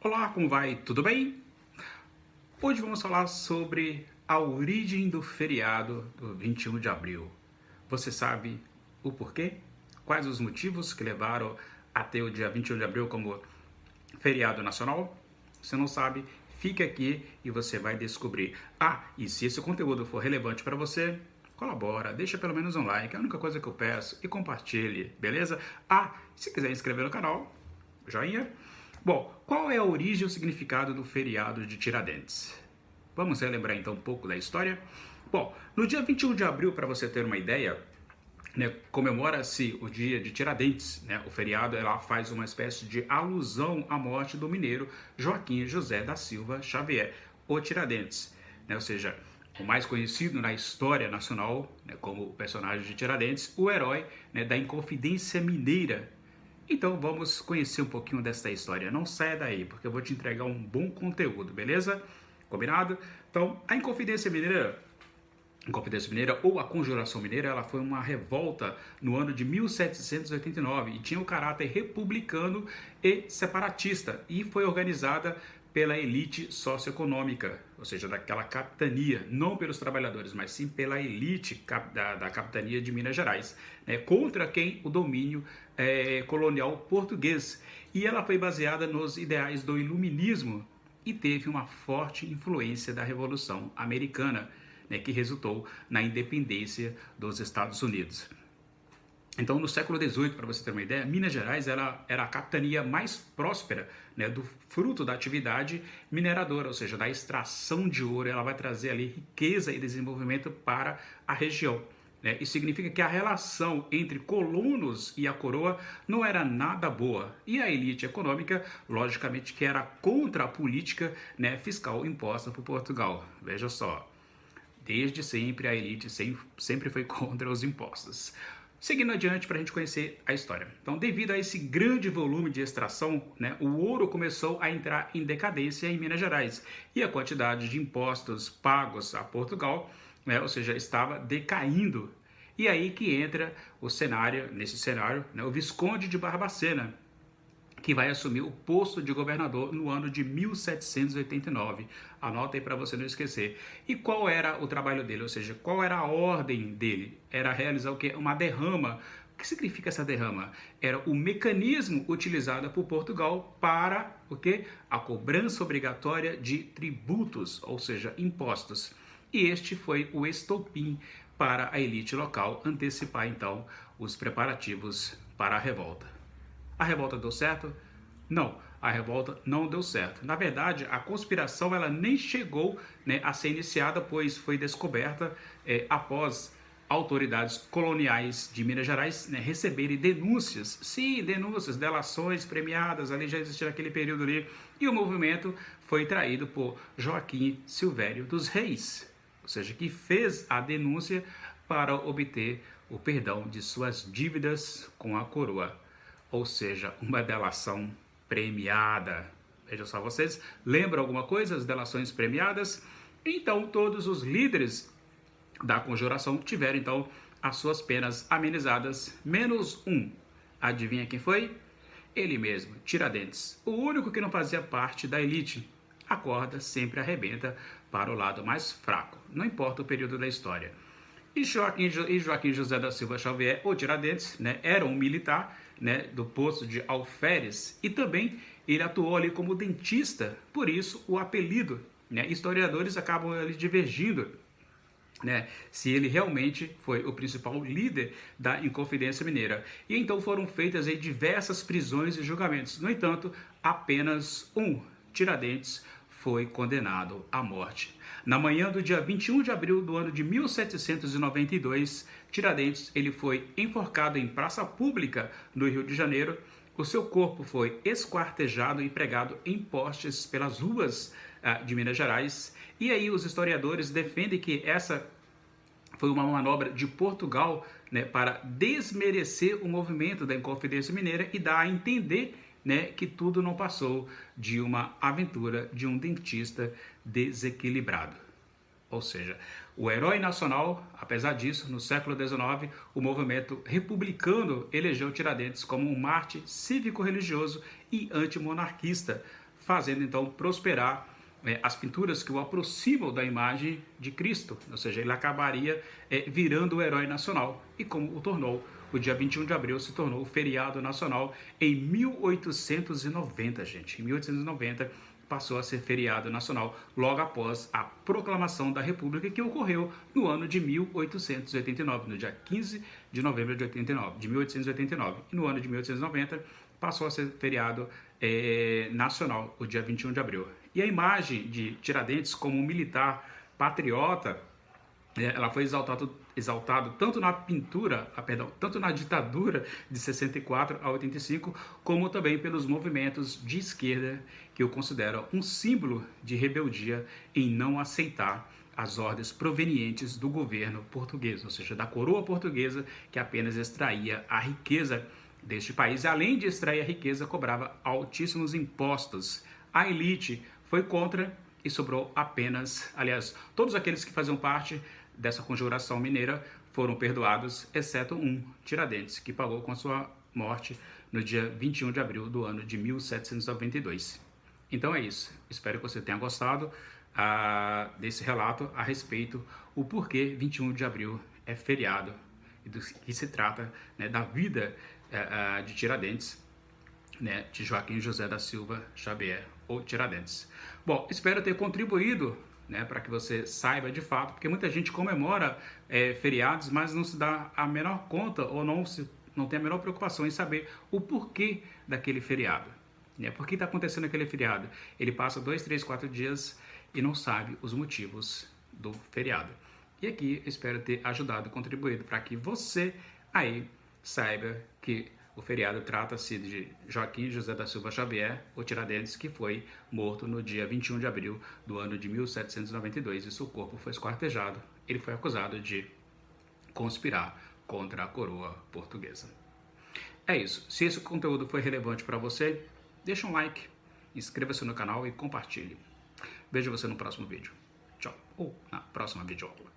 Olá, como vai? Tudo bem? Hoje vamos falar sobre a origem do feriado do 21 de abril. Você sabe o porquê? Quais os motivos que levaram a ter o dia 21 de abril como feriado nacional? Se não sabe, fique aqui e você vai descobrir. E se esse conteúdo for relevante para você, colabora, deixa pelo menos um like, é a única coisa que eu peço, e compartilhe, beleza? Se quiser inscrever no canal, joinha. Bom, qual é a origem e o significado do feriado de Tiradentes? Vamos relembrar então um pouco da história? Bom, no dia 21 de abril, para você ter uma ideia, comemora-se o dia de Tiradentes. O feriado ela faz uma espécie de alusão à morte do mineiro Joaquim José da Silva Xavier, o Tiradentes. Ou seja, o mais conhecido na história nacional como o personagem de Tiradentes, o herói da Inconfidência Mineira. Então vamos conhecer um pouquinho dessa história. Não saia daí, porque eu vou te entregar um bom conteúdo, beleza? Combinado? Então, a Inconfidência Mineira ou a Conjuração Mineira, ela foi uma revolta no ano de 1789 e tinha um caráter republicano e separatista e foi organizada pela elite socioeconômica, ou seja, daquela capitania, não pelos trabalhadores, mas sim pela elite da capitania de Minas Gerais, contra quem o domínio colonial português. E ela foi baseada nos ideais do iluminismo e teve uma forte influência da Revolução Americana, que resultou na independência dos Estados Unidos. Então, no século XVIII, para você ter uma ideia, Minas Gerais era a capitania mais próspera do fruto da atividade mineradora, ou seja, da extração de ouro. Ela vai trazer ali riqueza e desenvolvimento para a região. Isso significa que a relação entre colonos e a coroa não era nada boa. E a elite econômica, logicamente, que era contra a política fiscal imposta por Portugal. Veja só, desde sempre a elite sempre foi contra os impostos. Seguindo adiante para a gente conhecer a história. Então, devido a esse grande volume de extração, o ouro começou a entrar em decadência em Minas Gerais. E a quantidade de impostos pagos a Portugal, ou seja, estava decaindo. E aí que entra nesse cenário, o Visconde de Barbacena, que vai assumir o posto de governador no ano de 1789. Anota aí para você não esquecer. E qual era o trabalho dele? Ou seja, qual era a ordem dele? Era realizar o quê? Uma derrama. O que significa essa derrama? Era o mecanismo utilizado por Portugal para o quê? A cobrança obrigatória de tributos, ou seja, impostos. E este foi o estopim para a elite local antecipar então os preparativos para a revolta. A revolta deu certo? Não, a revolta não deu certo. Na verdade, a conspiração ela nem chegou a ser iniciada, pois foi descoberta após autoridades coloniais de Minas Gerais receberem denúncias. Sim, denúncias, delações premiadas, ali já existia naquele período ali. E o movimento foi traído por Joaquim Silvério dos Reis, ou seja, que fez a denúncia para obter o perdão de suas dívidas com a coroa. Ou seja, uma delação premiada. Veja só, vocês lembram alguma coisa das delações premiadas? Então, todos os líderes da conjuração tiveram, então, as suas penas amenizadas, menos um. Adivinha quem foi? Ele mesmo, Tiradentes. O único que não fazia parte da elite. A corda sempre arrebenta para o lado mais fraco, não importa o período da história. E Joaquim José da Silva Xavier, ou Tiradentes, era um militar do posto de alferes e também ele atuou ali como dentista, por isso o apelido. Historiadores acabam ali divergindo se ele realmente foi o principal líder da Inconfidência Mineira. E então foram feitas aí diversas prisões e julgamentos. No entanto, apenas um, Tiradentes, foi condenado à morte. Na manhã do dia 21 de abril do ano de 1792, Tiradentes ele foi enforcado em praça pública no Rio de Janeiro. O seu corpo foi esquartejado e pregado em postes pelas ruas de Minas Gerais. E aí os historiadores defendem que essa foi uma manobra de Portugal para desmerecer o movimento da Inconfidência Mineira e dar a entender que tudo não passou de uma aventura de um dentista desequilibrado. Ou seja, o herói nacional, apesar disso, no século XIX, o movimento republicano elegeu Tiradentes como um mártir cívico-religioso e antimonarquista. fazendo então prosperar as pinturas que o aproximam da imagem de Cristo, ou seja, ele acabaria virando o herói nacional, e como o tornou, o dia 21 de abril se tornou o feriado nacional em 1890, gente. Em 1890 passou a ser feriado nacional logo após a proclamação da República, que ocorreu no ano de 1889, no dia 15 de novembro de 1889. E no ano de 1890 passou a ser feriado nacional, o dia 21 de abril. E a imagem de Tiradentes como um militar patriota, ela foi exaltado tanto na pintura, tanto na ditadura de 64 a 85, como também pelos movimentos de esquerda que o consideram um símbolo de rebeldia em não aceitar as ordens provenientes do governo português, ou seja, da coroa portuguesa, que apenas extraía a riqueza deste país. E, além de extrair a riqueza, cobrava altíssimos impostos. A elite foi contra e sobrou apenas, aliás, todos aqueles que faziam parte dessa conjuração mineira foram perdoados, exceto um, Tiradentes, que pagou com a sua morte no dia 21 de abril do ano de 1792. Então é isso. Espero que você tenha gostado desse relato a respeito o porquê 21 de abril é feriado e do que se trata, né, da vida de Tiradentes, né, de Joaquim José da Silva Xavier, ou Tiradentes. Bom, espero ter contribuído, né, para que você saiba de fato, porque muita gente comemora feriados, mas não se dá a menor conta ou não tem a menor preocupação em saber o porquê daquele feriado. Né? Por que está acontecendo aquele feriado? Ele passa 2, 3, 4 dias e não sabe os motivos do feriado. E aqui espero ter ajudado, contribuído para que você aí saiba que o feriado trata-se de Joaquim José da Silva Xavier, o Tiradentes, que foi morto no dia 21 de abril do ano de 1792 e seu corpo foi esquartejado. Ele foi acusado de conspirar contra a coroa portuguesa. É isso. Se esse conteúdo foi relevante para você, deixa um like, inscreva-se no canal e compartilhe. Vejo você no próximo vídeo. Tchau. Ou na próxima videoaula.